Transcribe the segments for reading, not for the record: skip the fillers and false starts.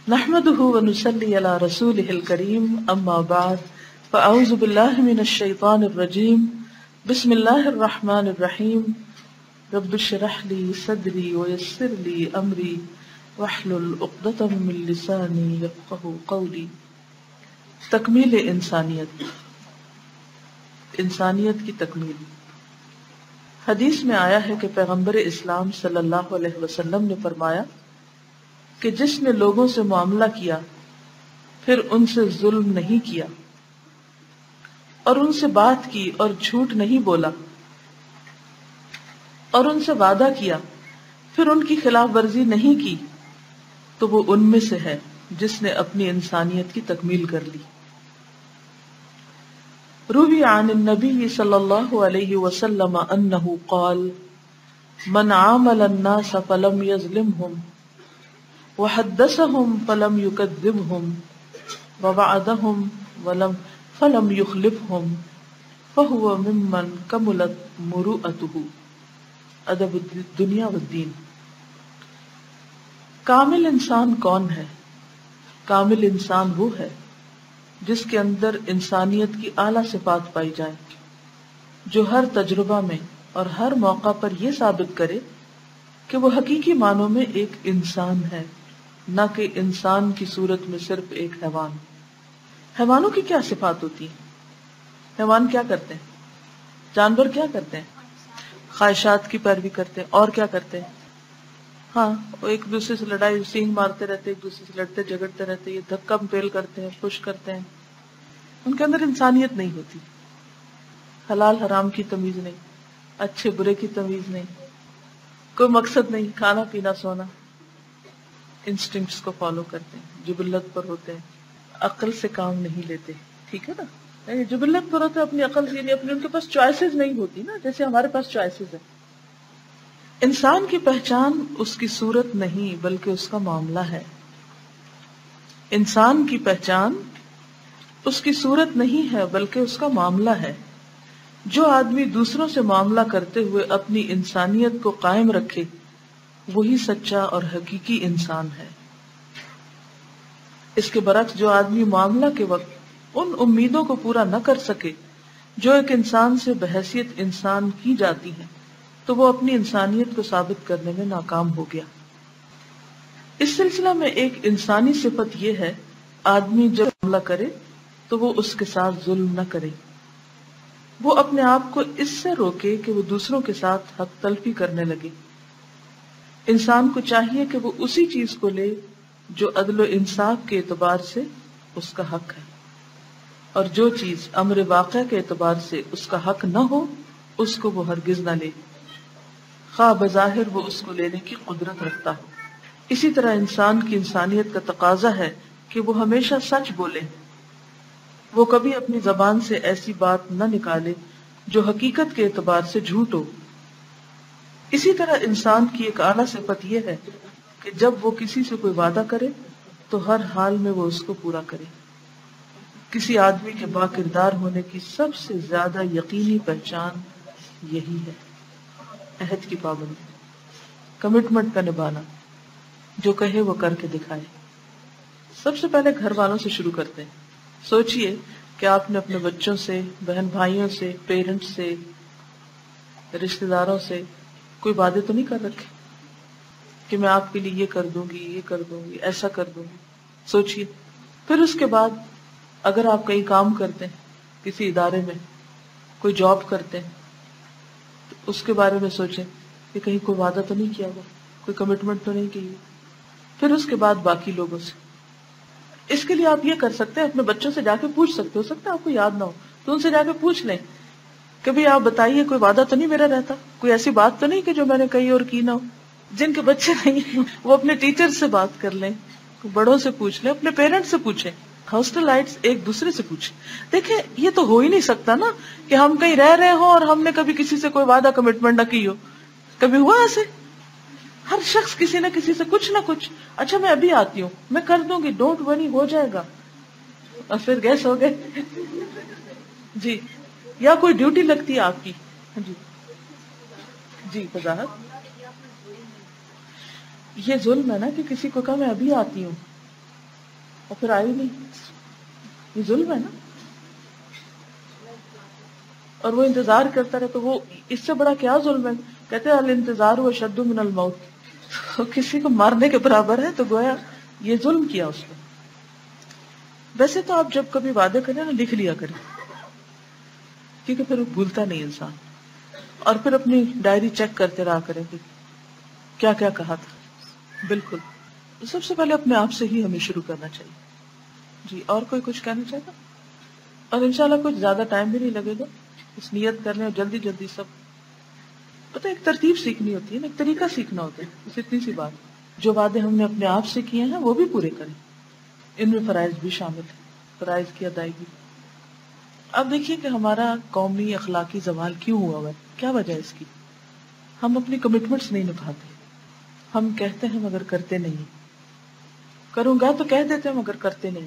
نحمده ونصلي على رسوله الكريم اما بعد فاعوذ بالله من الشيطان الرجيم بسم الله الرحمن الرحيم رب اشرح لي صدري ويسر لي امري واحلل عقدة من لساني يفقهوا قولي۔ تکمیل انسانیت، انسانیت کی تکمیل۔ حدیث میں آیا ہے کہ پیغمبر اسلام صلی اللہ علیہ وسلم نے فرمایا کہ جس نے لوگوں سے معاملہ کیا پھر ان سے ظلم نہیں کیا اور ان سے بات کی اور جھوٹ نہیں بولا اور ان سے وعدہ کیا پھر ان کی خلاف ورزی نہیں کی تو وہ ان میں سے ہے جس نے اپنی انسانیت کی تکمیل کر لی۔ روی عن النبی صلی اللہ علیہ وسلم انہ قال من عامل الناس فلم یظلمہم وحدثهم فلم يكذبهم ووعدهم فلم يخلفهم فهو ممن كملت مروءته۔ ادب الدنیا والدین۔ کامل انسان کون ہے؟ کامل انسان وہ ہے جس کے اندر انسانیت کی اعلیٰ صفات پائی جائیں، جو ہر تجربہ میں اور ہر موقع پر یہ ثابت کرے کہ وہ حقیقی معنوں میں ایک انسان ہے، نہ کہ انسان کی صورت میں صرف ایک حیوان۔ حیوانوں کی کیا صفات ہوتی ہیں؟ حیوان کیا کرتے ہیں؟ جانور کیا کرتے ہیں؟ خواہشات کی پیروی کرتے ہیں۔ اور کیا کرتے ہیں؟ ہاں، وہ ایک دوسرے سے لڑائی سینگ مارتے رہتے، ایک دوسرے سے لڑتے جھگڑتے رہتے، یہ دھکا پیل کرتے ہیں، پش کرتے ہیں۔ ان کے اندر انسانیت نہیں ہوتی، حلال حرام کی تمیز نہیں، اچھے برے کی تمیز نہیں، کوئی مقصد نہیں، کھانا پینا سونا، انسٹنکٹس کو فالو کرتے ہیں، جبلت پر ہوتے ہیں، عقل سے کام نہیں لیتے۔ ٹھیک ہے نا؟ جبلت پر ہوتے اپنی عقل سے، یعنی اپنے ان کے پاس چوائسیز نہیں ہوتی نا، جیسے ہمارے پاس چوائسیز ہیں۔ انسان کی پہچان اس کی صورت نہیں بلکہ اس کا معاملہ ہے۔ انسان کی پہچان اس کی صورت نہیں ہے بلکہ اس کا معاملہ ہے۔ جو آدمی دوسروں سے معاملہ کرتے ہوئے اپنی انسانیت کو قائم رکھے وہی سچا اور حقیقی انسان ہے۔ اس کے برعکس جو آدمی معاملہ کے وقت ان امیدوں کو پورا نہ کر سکے جو ایک انسان سے بحیثیت انسان کی جاتی ہیں تو وہ اپنی انسانیت کو ثابت کرنے میں ناکام ہو گیا۔ اس سلسلہ میں ایک انسانی صفت یہ ہے، آدمی جب معاملہ کرے تو وہ اس کے ساتھ ظلم نہ کرے، وہ اپنے آپ کو اس سے روکے کہ وہ دوسروں کے ساتھ حق تلفی کرنے لگے۔ انسان کو چاہیے کہ وہ اسی چیز کو لے جو عدل و انصاف کے اعتبار سے اس کا حق ہے، اور جو چیز امر واقع کے اعتبار سے اس کا حق نہ ہو اس کو وہ ہرگز نہ لے، خواہ بظاہر وہ اس کو لینے کی قدرت رکھتا ہو۔ اسی طرح انسان کی انسانیت کا تقاضا ہے کہ وہ ہمیشہ سچ بولے، وہ کبھی اپنی زبان سے ایسی بات نہ نکالے جو حقیقت کے اعتبار سے جھوٹ ہو۔ اسی طرح انسان کی ایک اعلیٰ صفت یہ ہے کہ جب وہ کسی سے کوئی وعدہ کرے تو ہر حال میں وہ اس کو پورا کرے۔ کسی آدمی کے با کردار ہونے کی سب سے زیادہ یقینی پہچان یہی ہے، عہد کی پابندی، کمٹمنٹ کا نبھانا، جو کہے وہ کر کے دکھائے۔ سب سے پہلے گھر والوں سے شروع کرتے ہیں۔ سوچئے کہ آپ نے اپنے بچوں سے، بہن بھائیوں سے، پیرنٹس سے، رشتہ داروں سے کوئی وعدے تو نہیں کر رکھے کہ میں آپ کے لیے یہ کر دوں گی، یہ کر دوں گی، ایسا کر دوں گی۔ سوچئے۔ پھر اس کے بعد اگر آپ کہیں کام کرتے ہیں، کسی ادارے میں کوئی جاب کرتے ہیں، تو اس کے بارے میں سوچیں کہ کہیں کوئی وعدہ تو نہیں کیا ہوا، کوئی کمٹمنٹ تو نہیں کی ہوئی۔ پھر اس کے بعد باقی لوگوں سے۔ اس کے لیے آپ یہ کر سکتے ہیں، اپنے بچوں سے جا کے پوچھ سکتے، ہو سکتا ہے آپ کو یاد نہ ہو تو ان سے جا کے پوچھ لیں کہ بھئی آپ بتائیے کوئی وعدہ تو نہیں میرا رہتا، کوئی ایسی بات تو نہیں کہ جو میں نے کہی اور کی نہ ہو۔ جن کے بچے نہیں ہیں وہ اپنے ٹیچر سے بات کر لیں، بڑوں سے پوچھ لیں، اپنے پیرنٹس سے پوچھیں، ہاسٹل لائٹس ایک دوسرے سے پوچھیں۔ دیکھیں یہ تو ہو ہی نہیں سکتا نا کہ ہم کہیں رہ رہے ہوں اور ہم نے کبھی کسی سے کوئی وعدہ کمٹمنٹ نہ کی ہو۔ کبھی ہوا ایسے؟ ہر شخص کسی نہ کسی سے کچھ نہ کچھ، اچھا میں ابھی آتی ہوں، میں کر دوں گی، ڈونٹ وری، ہو جائے گا، اور پھر گیس ہو گئے۔ جی، یا کوئی ڈیوٹی لگتی ہے آپ کی، جی جی وضاحت۔ یہ ظلم ہے نا کہ کسی کو کہا میں ابھی آتی ہوں، اور پھر آئی نہیں، یہ ظلم ہے نا. اور وہ انتظار کرتا رہے تو وہ اس سے بڑا کیا ظلم ہے. کہتے ہیں الانتظار و شد من الموت، تو کسی کو مارنے کے برابر ہے، تو گویا یہ ظلم کیا اس نے. ویسے تو آپ جب کبھی وعدے کریں نا لکھ لیا کریں، کیونکہ پھر بھولتا نہیں انسان. اور پھر اپنی ڈائری چیک کرتے رہا کریں کہ کیا کیا کہا تھا. بالکل سب سے پہلے اپنے آپ سے ہی ہمیں شروع کرنا چاہیے. جی اور کوئی کچھ کہنا چاہتا؟ اور انشاءاللہ کچھ زیادہ ٹائم بھی نہیں لگے گا، اس نیت کرنے اور جلدی جلدی سب. پتہ ایک ترتیب سیکھنی ہوتی ہے نا، ایک طریقہ سیکھنا ہوتا ہے، بس اتنی سی بات. جو وعدے ہم نے اپنے آپ سے کیے ہیں وہ بھی پورے کریں، ان میں فرائض بھی شامل ہیں، فرائض کی ادائیگی. اب دیکھیے کہ ہمارا قومی اخلاقی زوال کیوں ہوا ہے، کیا وجہ ہے اس کی؟ ہم اپنی کمٹمنٹس نہیں نبھاتے. ہم کہتے ہیں مگر کرتے نہیں. کروں گا تو کہہ دیتے ہیں مگر کرتے نہیں.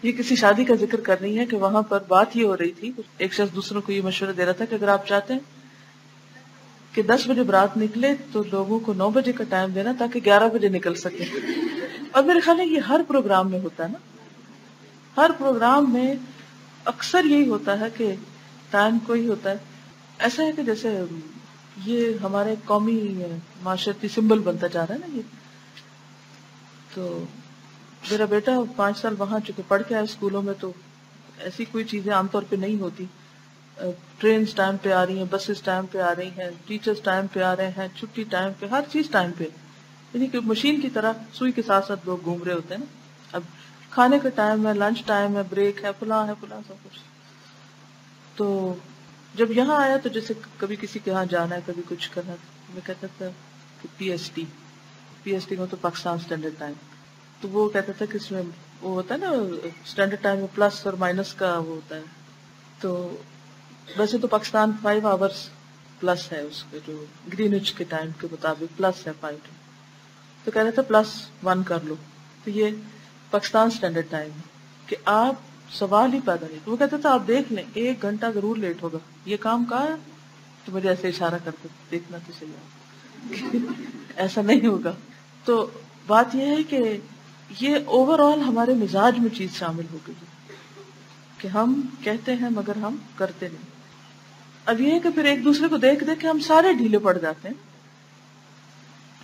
یہ کسی شادی کا ذکر کر رہی ہے کہ وہاں پر بات یہ ہو رہی تھی، ایک شخص دوسروں کو یہ مشورہ دے رہا تھا کہ اگر آپ چاہتے ہیں کہ 10 بجے برات نکلے تو لوگوں کو 9 بجے کا ٹائم دینا تاکہ 11 بجے نکل سکے. اور میرے خیال ہے یہ ہر پروگرام میں ہوتا ہے نا، ہر پروگرام میں اکثر یہی ہوتا ہے کہ ٹائم کو ہی ہوتا ہے. ایسا ہے کہ جیسے یہ ہمارے قومی معاشرتی سمبل بنتا جا رہا ہے نا یہ. تو میرا بیٹا 5 سال وہاں چکے پڑھ کے آئے اسکولوں میں، تو ایسی کوئی چیزیں عام طور پہ نہیں ہوتی. ٹرینز ٹائم پہ آ رہی ہیں، بسز ٹائم پہ آ رہی ہیں، ٹیچرز ٹائم پہ آ رہے ہیں، چھٹی ٹائم پہ، ہر چیز ٹائم پہ. یعنی کہ مشین کی طرح سوئی کے ساتھ ساتھ لوگ گھوم رہے ہوتے ہیں نا. اب کھانے کا ٹائم ہے، لنچ ٹائم ہے، بریک ہے، فلاں سب کچھ. تو جب یہاں آیا تو جیسے کبھی کسی کے یہاں جانا ہے، کبھی کچھ کرنا ہے، میں کہتا تھا کہ پی ایس ٹی کو تو پاکستان اسٹینڈرڈ ٹائم. تو وہ کہتا تھا کہ اس میں وہ ہوتا ہے نا اسٹینڈرڈ ٹائم میں پلس اور مائنس کا وہ ہوتا ہے. تو ویسے تو پاکستان 5 آورس پلس ہے، اس کے جو گرینوچ کے ٹائم کے مطابق پلس ہے 5. تو کہہ رہے تھے +1 کر لو. تو یہ پاکستان اسٹینڈرڈ ٹائم ہے کہ آپ سوال ہی پیدا نہیں. وہ کہتے تھے آپ دیکھ لیں 1 گھنٹہ ضرور لیٹ ہوگا، یہ کام کہاں ہے؟ تو مجھے ایسے اشارہ کرتے دیکھنا تو صحیح ایسا نہیں ہوگا. تو بات یہ ہے کہ یہ اوور آل ہمارے مزاج میں چیز شامل ہو گئی ہے کہ ہم کہتے ہیں مگر ہم کرتے نہیں. اب یہ ہے کہ پھر ایک دوسرے کو دیکھ دیکھ کے ہم سارے ڈھیلے پڑ جاتے ہیں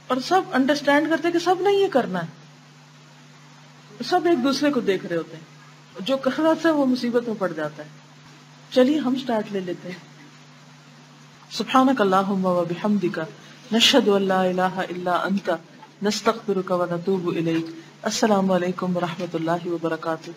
اور سب انڈرسٹینڈ کرتے ہیں کہ سب نے یہ کرنا ہے. سب ایک دوسرے کو دیکھ رہے ہوتے ہیں، جو کر رہا تھا وہ مصیبت میں پڑ جاتا ہے. چلیے ہم سٹارٹ لے لیتے ہیں. سبحانک اللہم و بحمدک نشہد ان لا الہ الا انت نستغفرک و نتوب الیک. السلام علیکم و رحمۃ اللہ وبرکاتہ.